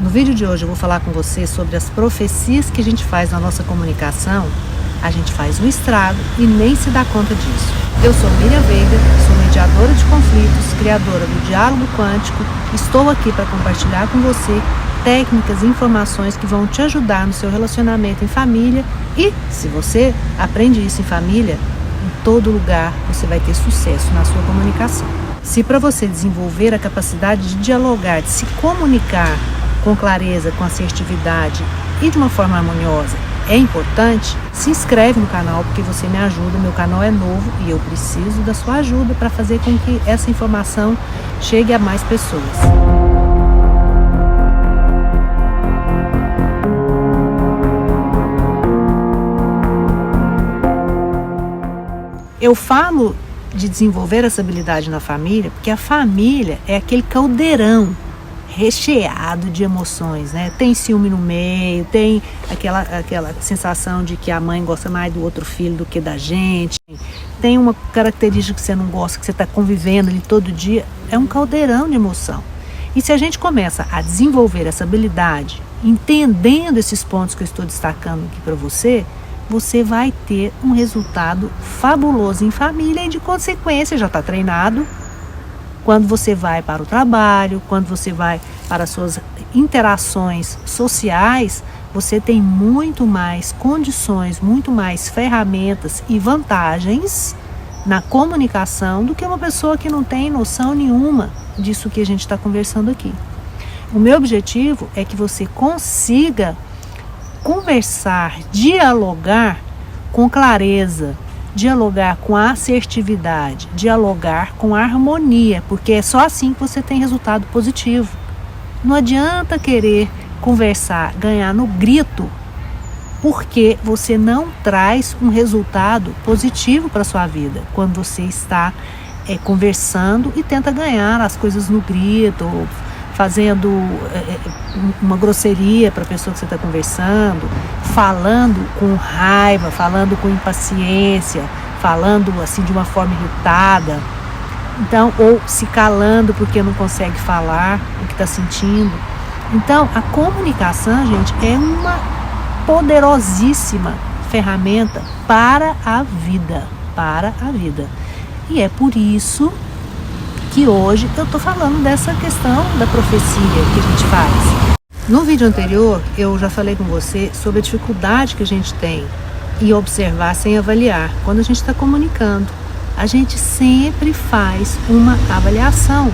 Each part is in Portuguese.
No vídeo de hoje eu vou falar com você sobre as profecias que a gente faz na nossa comunicação. A gente faz um estrago e nem se dá conta disso. Eu sou Miriam Veiga, sou mediadora de conflitos, criadora do Diálogo Quântico. Estou aqui para compartilhar com você técnicas e informações que vão te ajudar no seu relacionamento em família e, se você aprende isso em família, em todo lugar você vai ter sucesso na sua comunicação. Se para você desenvolver a capacidade de dialogar, de se comunicar com clareza, com assertividade e de uma forma harmoniosa é importante, se inscreve no canal porque você me ajuda. Meu canal é novo e eu preciso da sua ajuda para fazer com que essa informação chegue a mais pessoas. Eu falo de desenvolver essa habilidade na família porque a família é aquele caldeirão recheado de emoções, né? Tem ciúme no meio, tem aquela sensação de que a mãe gosta mais do outro filho do que da gente, tem uma característica que você não gosta, que você está convivendo ali todo dia, é um caldeirão de emoção. E se a gente começa a desenvolver essa habilidade, entendendo esses pontos que eu estou destacando aqui para você, você vai ter um resultado fabuloso em família e, de consequência, já está treinado. Quando você vai para o trabalho, quando você vai para as suas interações sociais, você tem muito mais condições, muito mais ferramentas e vantagens na comunicação do que uma pessoa que não tem noção nenhuma disso que a gente está conversando aqui. O meu objetivo é que você consiga conversar, dialogar com clareza, dialogar com assertividade, dialogar com harmonia, porque é só assim que você tem resultado positivo. Não adianta querer conversar, ganhar no grito, porque você não traz um resultado positivo para a sua vida quando você está conversando e tenta ganhar as coisas no grito, ou fazendo uma grosseria para a pessoa que você está conversando, falando com raiva, falando com impaciência, falando assim de uma forma irritada, então, ou se calando porque não consegue falar o que está sentindo. Então, a comunicação, gente, é uma poderosíssima ferramenta para a vida, E é por isso que hoje eu estou falando dessa questão da profecia que a gente faz. No vídeo anterior, eu já falei com você sobre a dificuldade que a gente tem em observar sem avaliar. Quando a gente está comunicando, a gente sempre faz uma avaliação.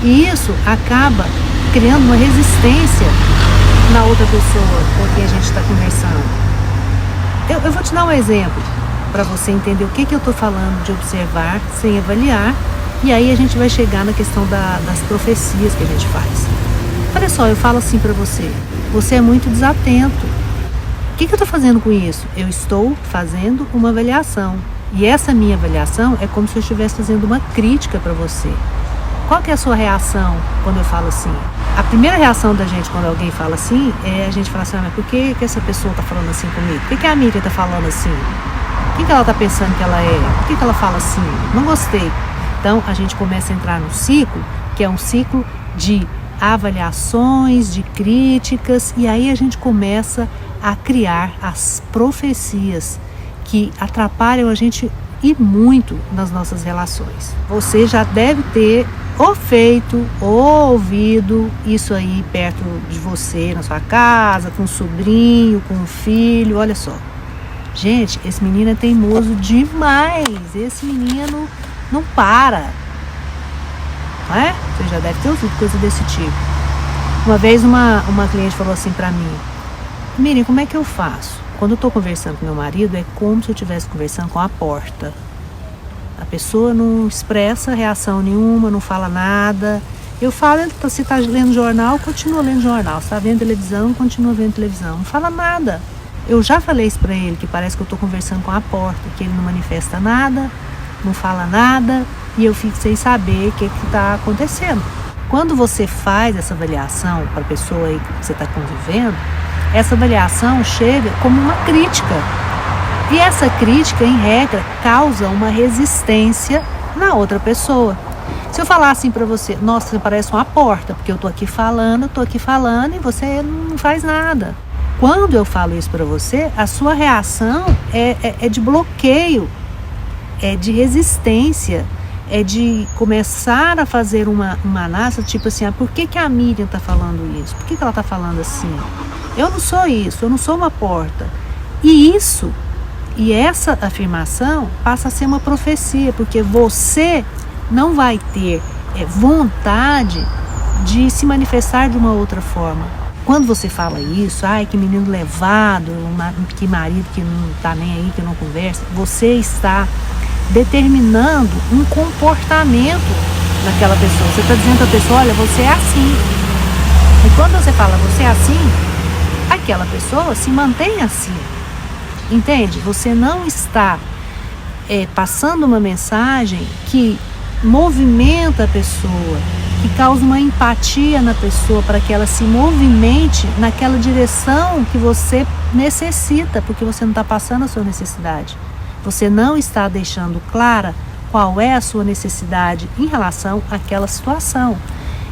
E isso acaba criando uma resistência na outra pessoa com quem a gente está conversando. Eu vou te dar um exemplo para você entender o que eu estou falando de observar sem avaliar. E aí a gente vai chegar na questão das profecias que a gente faz. Olha só, eu falo assim para você: você é muito desatento. O que eu estou fazendo com isso? Eu estou fazendo uma avaliação. E essa minha avaliação é como se eu estivesse fazendo uma crítica para você. Qual que é a sua reação quando eu falo assim? A primeira reação da gente quando alguém fala assim é a gente falar assim: mas por que essa pessoa está falando assim comigo? Por que a Miriam está falando assim? O que ela está pensando que ela é? Por que ela fala assim? Não gostei. Então, a gente começa a entrar num ciclo, que é um ciclo de avaliações, de críticas, e aí a gente começa a criar as profecias que atrapalham a gente e muito nas nossas relações. Você já deve ter ou feito ou ouvido isso aí perto de você, na sua casa, com um sobrinho, com um filho. Olha só, gente, esse menino é teimoso demais, esse menino não para, não é? Você já deve ter ouvido coisa desse tipo. Uma vez uma cliente falou assim pra mim: Miriam, como é que eu faço? Quando eu estou conversando com meu marido, é como se eu estivesse conversando com a porta. A pessoa não expressa reação nenhuma, não fala nada. Eu falo, se está lendo jornal, continua lendo jornal. Se está vendo televisão, continua vendo televisão. Não fala nada. Eu já falei isso pra ele, que parece que eu estou conversando com a porta, que ele não manifesta nada, não fala nada, e eu fico sem saber o que está acontecendo. Quando você faz essa avaliação para a pessoa aí que você está convivendo, essa avaliação chega como uma crítica. E essa crítica, em regra, causa uma resistência na outra pessoa. Se eu falar assim pra você, nossa, você parece uma porta, porque eu tô aqui falando e você não faz nada. Quando eu falo isso pra você, a sua reação é de bloqueio, é de resistência, é de começar a fazer uma análise, tipo assim, por que a Miriam tá falando isso? Por que ela tá falando assim? Eu não sou isso, eu não sou uma porta. E essa afirmação passa a ser uma profecia, porque você não vai ter vontade de se manifestar de uma outra forma. Quando você fala isso, que menino levado, que marido que não tá nem aí, que não conversa, você está determinando um comportamento daquela pessoa. Você está dizendo para a pessoa, olha, você é assim. E quando você fala, você é assim, aquela pessoa se mantém assim. Entende? Você não está passando uma mensagem que movimenta a pessoa, que causa uma empatia na pessoa para que ela se movimente naquela direção que você necessita, porque você não está passando a sua necessidade. Você não está deixando clara qual é a sua necessidade em relação àquela situação.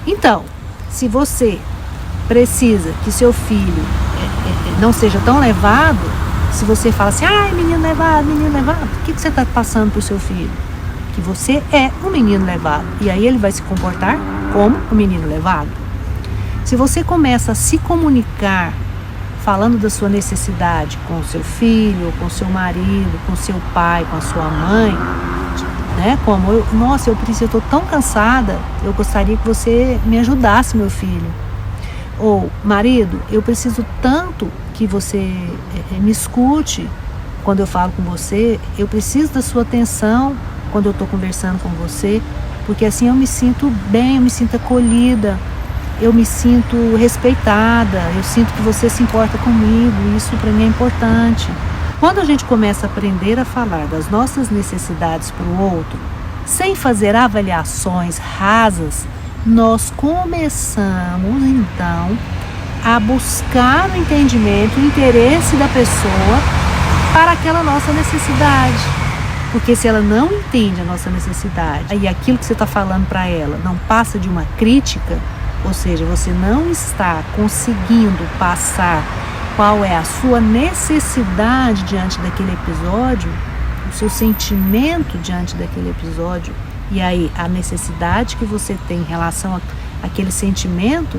Então, se você precisa que seu filho não seja tão levado, se você fala assim, menino levado, o que você está passando para o seu filho? Que você é um menino levado. E aí ele vai se comportar como um menino levado. Se você começa a se comunicar falando da sua necessidade com o seu filho, com o seu marido, com o seu pai, com a sua mãe, né? Como eu estou tão cansada, eu gostaria que você me ajudasse, meu filho. Ou, marido, eu preciso tanto que você me escute quando eu falo com você, eu preciso da sua atenção quando eu estou conversando com você, porque assim eu me sinto bem, eu me sinto acolhida, eu me sinto respeitada, eu sinto que você se importa comigo, isso para mim é importante. Quando a gente começa a aprender a falar das nossas necessidades para o outro, sem fazer avaliações rasas, nós começamos então a buscar o entendimento, o interesse da pessoa para aquela nossa necessidade. Porque se ela não entende a nossa necessidade e aquilo que você está falando para ela não passa de uma crítica, ou seja, você não está conseguindo passar qual é a sua necessidade diante daquele episódio, o seu sentimento diante daquele episódio, e aí a necessidade que você tem em relação àquele sentimento,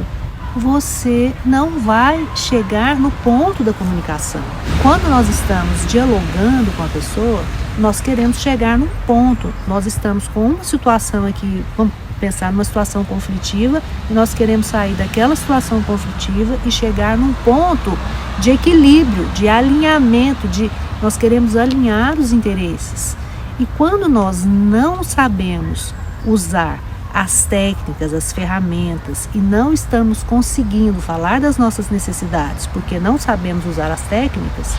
você não vai chegar no ponto da comunicação. Quando nós estamos dialogando com a pessoa, nós queremos chegar num ponto. Nós estamos com uma situação aqui, vamos pensar numa situação conflitiva, e nós queremos sair daquela situação conflitiva e chegar num ponto de equilíbrio, de alinhamento, nós queremos alinhar os interesses. E quando nós não sabemos usar as técnicas, as ferramentas, e não estamos conseguindo falar das nossas necessidades porque não sabemos usar as técnicas,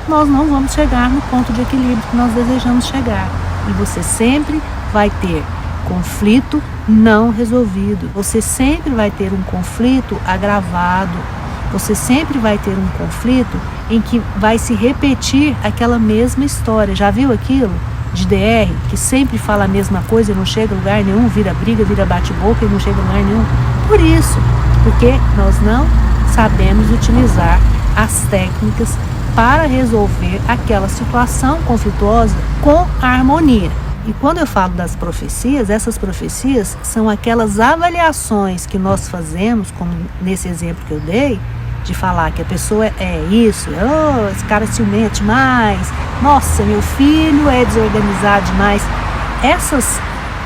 nós não vamos chegar no ponto de equilíbrio que nós desejamos chegar. E você sempre vai ter conflito não resolvido. Você sempre vai ter um conflito agravado. Você sempre vai ter um conflito em que vai se repetir aquela mesma história. Já viu aquilo de DR, que sempre fala a mesma coisa e não chega a lugar nenhum, vira briga, vira bate-boca e não chega a lugar nenhum? Por isso, porque nós não sabemos utilizar as técnicas para resolver aquela situação conflituosa com harmonia. E quando eu falo das profecias, essas profecias são aquelas avaliações que nós fazemos, como nesse exemplo que eu dei, de falar que a pessoa é isso, esse cara é ciumento demais, nossa, meu filho é desorganizado demais. Essas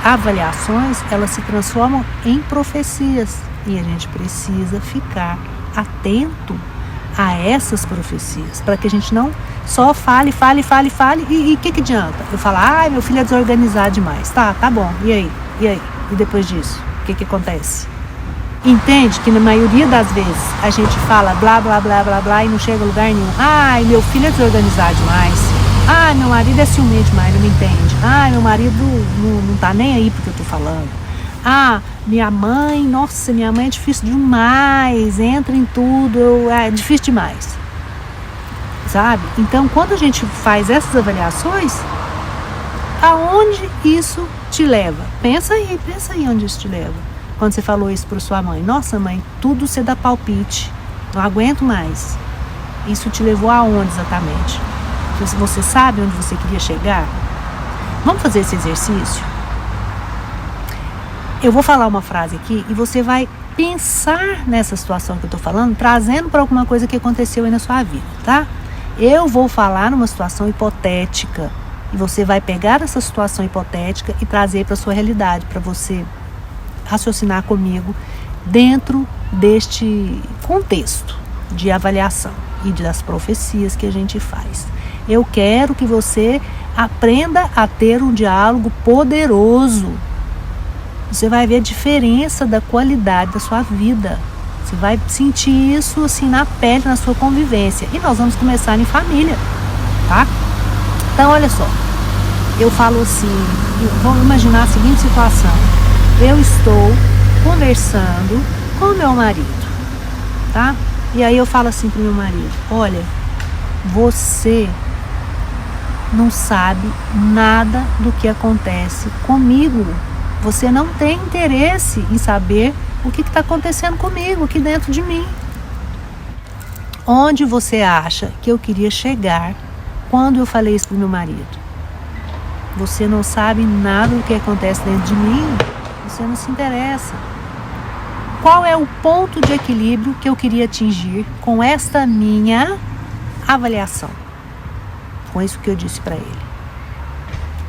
avaliações, elas se transformam em profecias e a gente precisa ficar atento a essas profecias, para que a gente não só fale, e o que adianta? Eu falar, meu filho é desorganizado demais, tá bom, e aí? E depois disso, o que acontece? Entende que na maioria das vezes a gente fala blá, blá, blá, blá, blá e não chega a lugar nenhum. Meu filho é desorganizado demais. Meu marido é ciumento demais, não me entende. Meu marido não tá nem aí porque eu tô falando. Minha mãe é difícil demais, entra em tudo, é difícil demais. Sabe? Então, quando a gente faz essas avaliações, aonde isso te leva? Pensa aí onde isso te leva. Quando você falou isso para sua mãe, nossa mãe, tudo você dá palpite, não aguento mais. Isso te levou aonde exatamente? Você sabe onde você queria chegar? Vamos fazer esse exercício? Eu vou falar uma frase aqui e você vai pensar nessa situação que eu estou falando, trazendo para alguma coisa que aconteceu aí na sua vida, tá? Eu vou falar numa situação hipotética e você vai pegar essa situação hipotética e trazer para a sua realidade, para você raciocinar comigo dentro deste contexto de avaliação e das profecias que a gente faz. Eu quero que você aprenda a ter um diálogo poderoso. Você vai ver a diferença da qualidade da sua vida. Você vai sentir isso assim na pele, na sua convivência. E nós vamos começar em família, tá? Então, olha só. Eu falo assim, vamos imaginar a seguinte situação. Eu estou conversando com o meu marido, tá? E aí eu falo assim pro meu marido, olha, você não sabe nada do que acontece comigo. Você não tem interesse em saber o que está acontecendo comigo aqui dentro de mim. Onde você acha que eu queria chegar quando eu falei isso pro meu marido? Você não sabe nada do que acontece dentro de mim. Você não se interessa. Qual é o ponto de equilíbrio que eu queria atingir com esta minha avaliação? Com isso que eu disse para ele.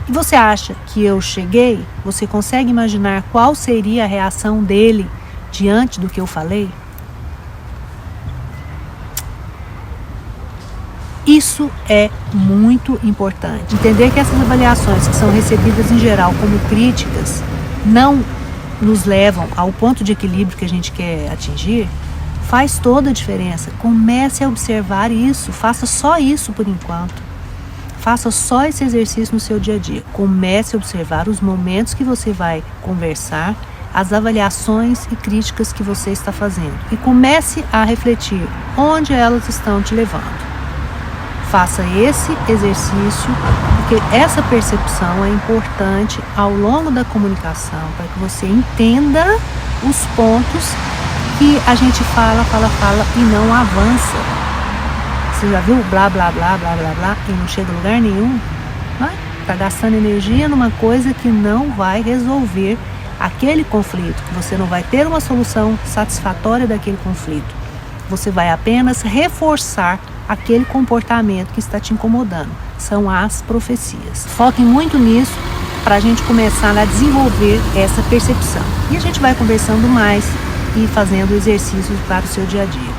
E você acha que eu cheguei? Você consegue imaginar qual seria a reação dele diante do que eu falei? Isso é muito importante. Entender que essas avaliações que são recebidas em geral como críticas não nos levam ao ponto de equilíbrio que a gente quer atingir, faz toda a diferença. Comece a observar isso, faça só isso por enquanto. Faça só esse exercício no seu dia a dia. Comece a observar os momentos que você vai conversar, as avaliações e críticas que você está fazendo. E comece a refletir onde elas estão te levando. Faça esse exercício, porque essa percepção é importante ao longo da comunicação, para que você entenda os pontos que a gente fala e não avança. Você já viu blá, blá, blá, blá, blá, blá, e não chega a lugar nenhum? Está gastando energia numa coisa que não vai resolver aquele conflito, que você não vai ter uma solução satisfatória daquele conflito. Você vai apenas reforçar aquele comportamento que está te incomodando. São as profecias. Foquem muito nisso para a gente começar a desenvolver essa percepção. E a gente vai conversando mais e fazendo exercícios para o seu dia a dia.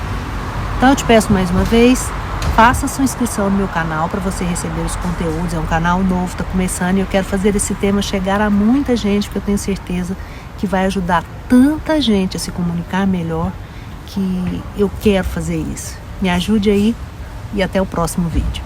Então eu te peço mais uma vez, faça sua inscrição no meu canal para você receber os conteúdos. É um canal novo, está começando e eu quero fazer esse tema chegar a muita gente, porque eu tenho certeza que vai ajudar tanta gente a se comunicar melhor, que eu quero fazer isso. Me ajude aí e até o próximo vídeo.